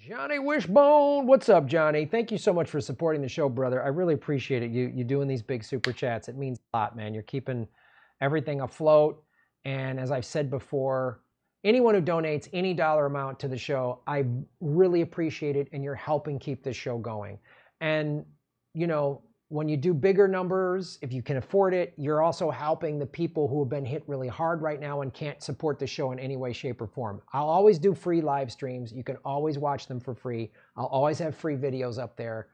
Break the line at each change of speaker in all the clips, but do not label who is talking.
Johnny Wishbone, what's up, Johnny? Thank you so much for supporting the show, brother. I really appreciate it. You doing these big super chats. It means a lot, man. You're keeping everything afloat. And as I've said before, anyone who donates any dollar amount to the show, I really appreciate it, and you're helping keep this show going. And, you know, when you do bigger numbers, if you can afford it, you're also helping the people who have been hit really hard right now and can't support the show in any way, shape, or form. I'll always do free live streams. You can always watch them for free. I'll always have free videos up there.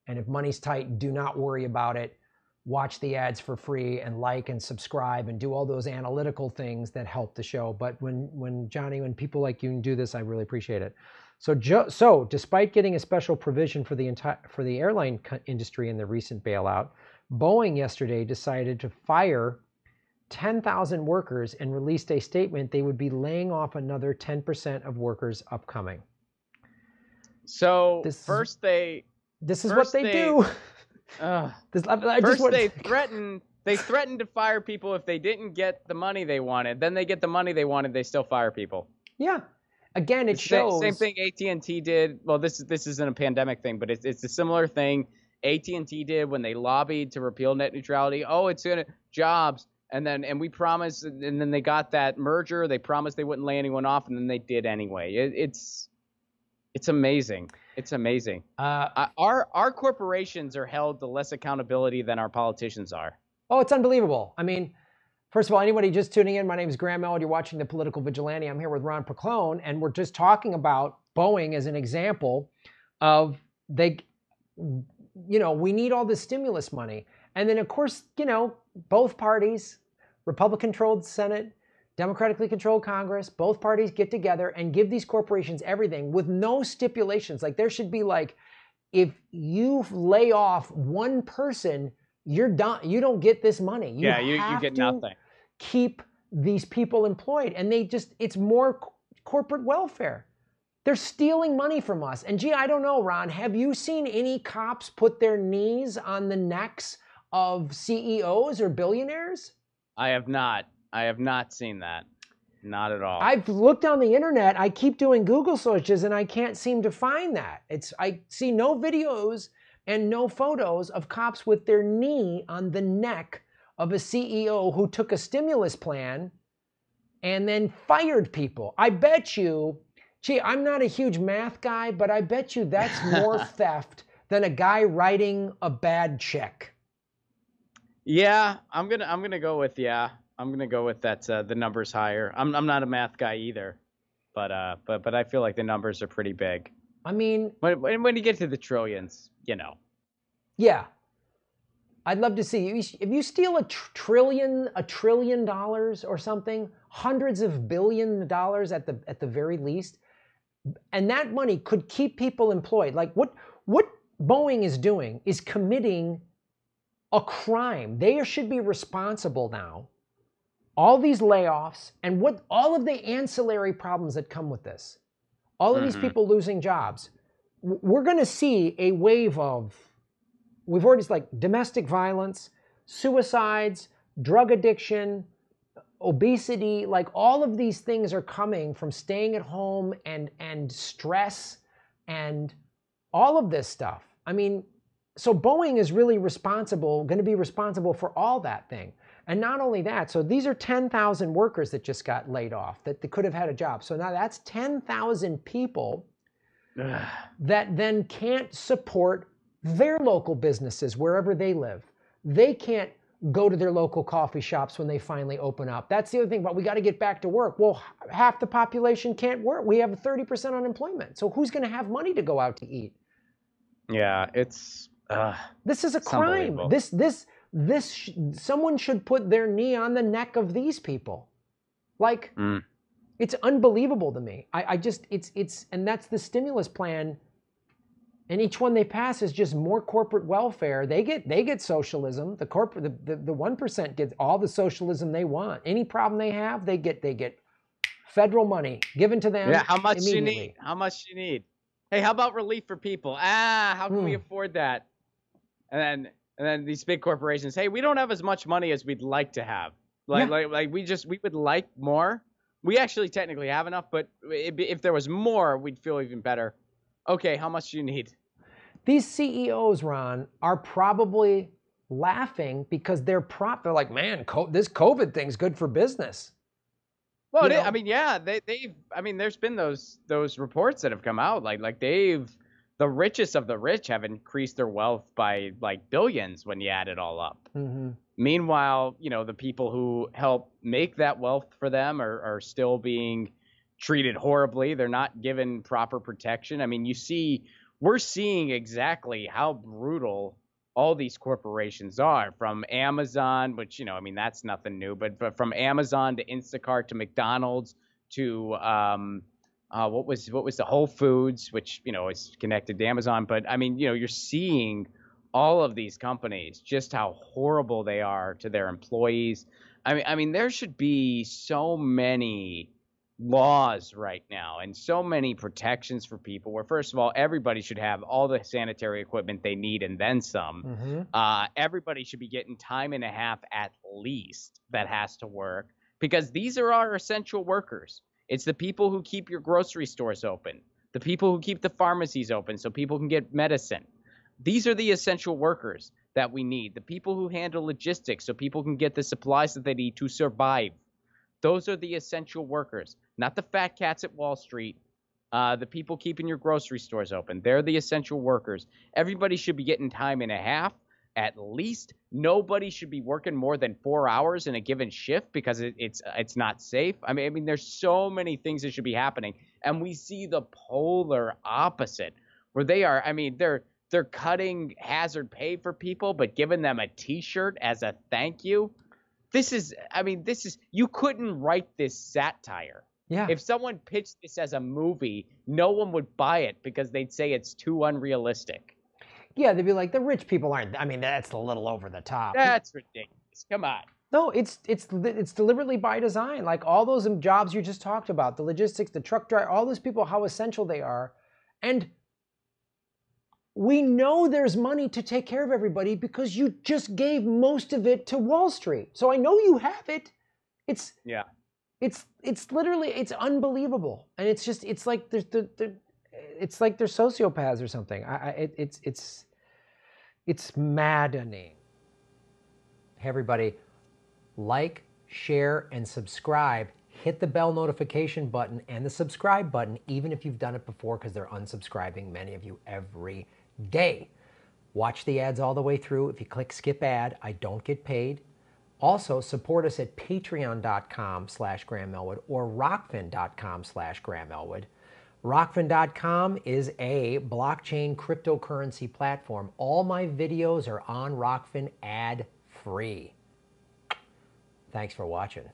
And if money's tight, do not worry about it. Watch the ads for free and like and subscribe and do all those analytical things that help the show. But when Johnny, when people like you do this, I really appreciate it. So despite getting a special provision for the airline industry in the recent bailout, Boeing yesterday decided to fire 10,000 workers and released a statement they would be laying off another 10% of workers upcoming.
So
this is what they do.
They threatened to fire people if they didn't get the money they wanted. Then they get the money they wanted, they still fire people.
Yeah. Again, it shows.
Same thing AT&T did. Well, this isn't a pandemic thing, but it's a similar thing AT&T did when they lobbied to repeal net neutrality. Oh, it's gonna jobs, and we promised, and then they got that merger. They promised they wouldn't lay anyone off, and then they did anyway. It's amazing. It's amazing. Our corporations are held to less accountability than our politicians are.
Oh, it's unbelievable. I mean, first of all, anybody just tuning in, my name is Graham Elwood. You're watching The Political Vigilante. I'm here with Ron Placone, and we're just talking about Boeing as an example of we need all this stimulus money. And then, of course, both parties, Republican-controlled Senate, Democratically controlled Congress, both parties get together and give these corporations everything with no stipulations. Like, there should be if you lay off one person, you're done. You don't get this money. You
get nothing.
Keep these people employed, and it's more corporate welfare. They're stealing money from us. And gee, I don't know, Ron, have you seen any cops put their knees on the necks of CEOs or billionaires?
I have not seen that. Not at all.
I've looked on the internet. I keep doing Google searches, and I can't seem to find that. I see no videos and no photos of cops with their knee on the neck of a CEO who took a stimulus plan and then fired people. I bet you, I'm not a huge math guy, but I bet you that's more theft than a guy writing a bad check.
Yeah, I'm gonna go with I'm gonna go with that. The number's higher. I'm not a math guy either, but I feel like the numbers are pretty big.
I mean,
when you get to the trillions,
Yeah, I'd love to see if you steal $1 trillion or something, hundreds of billions of dollars at the very least, and that money could keep people employed. Like what Boeing is doing is committing a crime. They should be responsible now. All these layoffs and all of the ancillary problems that come with this, all of these people losing jobs, we're going to see a wave of, we've already domestic violence, suicides, drug addiction, obesity, all of these things are coming from staying at home and stress and all of this stuff. I mean, so Boeing is really going to be responsible for all that thing. And not only that, so these are 10,000 workers that just got laid off that they could have had a job. So now that's 10,000 people that then can't support their local businesses wherever they live. They can't go to their local coffee shops when they finally open up. That's the other thing, but we got to get back to work. Well, half the population can't work. We have 30% unemployment. So who's going to have money to go out to eat?
Yeah, it's
this is a crime. Someone should put their knee on the neck of these people. It's unbelievable to me. And that's the stimulus plan. And each one they pass is just more corporate welfare. They get socialism. The 1% gets all the socialism they want. Any problem they have, they get federal money given to them.
Yeah, how much
immediately.
you need? How much you need? Hey, how about relief for people? How can we afford that? And then these big corporations, hey, we don't have as much money as we'd like to have. We would like more. We actually technically have enough, but if there was more, we'd feel even better. Okay, how much do you need?
These CEOs, Ron, are probably laughing because they're like, man, this COVID thing's good for business.
Well, I mean, yeah, they've. I mean, there's been those reports that have come out, like the richest of the rich have increased their wealth by like billions when you add it all up.
Mm-hmm.
Meanwhile, the people who help make that wealth for them are still being treated horribly. They're not given proper protection. I mean, we're seeing exactly how brutal all these corporations are, from Amazon, which, I mean, that's nothing new, but from Amazon to Instacart to McDonald's to what was the Whole Foods, which, is connected to Amazon. But I mean, you're seeing all of these companies, just how horrible they are to their employees. I mean, there should be so many laws right now and so many protections for people where, first of all, everybody should have all the sanitary equipment they need and then some.
Mm-hmm.
Everybody should be getting time and a half at least that has to work, because these are our essential workers. It's the people who keep your grocery stores open, the people who keep the pharmacies open so people can get medicine. These are the essential workers that we need, the people who handle logistics so people can get the supplies that they need to survive. Those are the essential workers, not the fat cats at Wall Street, the people keeping your grocery stores open. They're the essential workers. Everybody should be getting time and a half at least. Nobody should be working more than 4 hours in a given shift because it's not safe. I mean, there's so many things that should be happening, and we see the polar opposite, where they are. I mean, they're cutting hazard pay for people, but giving them a T-shirt as a thank you. You couldn't write this satire.
Yeah.
If someone pitched this as a movie, no one would buy it because they'd say it's too unrealistic.
Yeah, they'd be like, the rich people aren't. I mean, that's a little over the top.
That's ridiculous. Come on.
No, it's deliberately by design. Like all those jobs you just talked about, the logistics, the truck driver, all those people, how essential they are. And we know there's money to take care of everybody because you just gave most of it to Wall Street. So I know you have it. It's literally, it's unbelievable. And it's like it's like they're sociopaths or something. It's maddening. Hey everybody, like, share, and subscribe. Hit the bell notification button and the subscribe button, even if you've done it before, because they're unsubscribing, many of you, every day. Watch the ads all the way through. If you click skip ad, I don't get paid. Also, support us at patreon.com/GrahamElwood or rockfin.com/GrahamElwood. Rockfin.com is a blockchain cryptocurrency platform. All my videos are on Rockfin ad-free. Thanks for watching.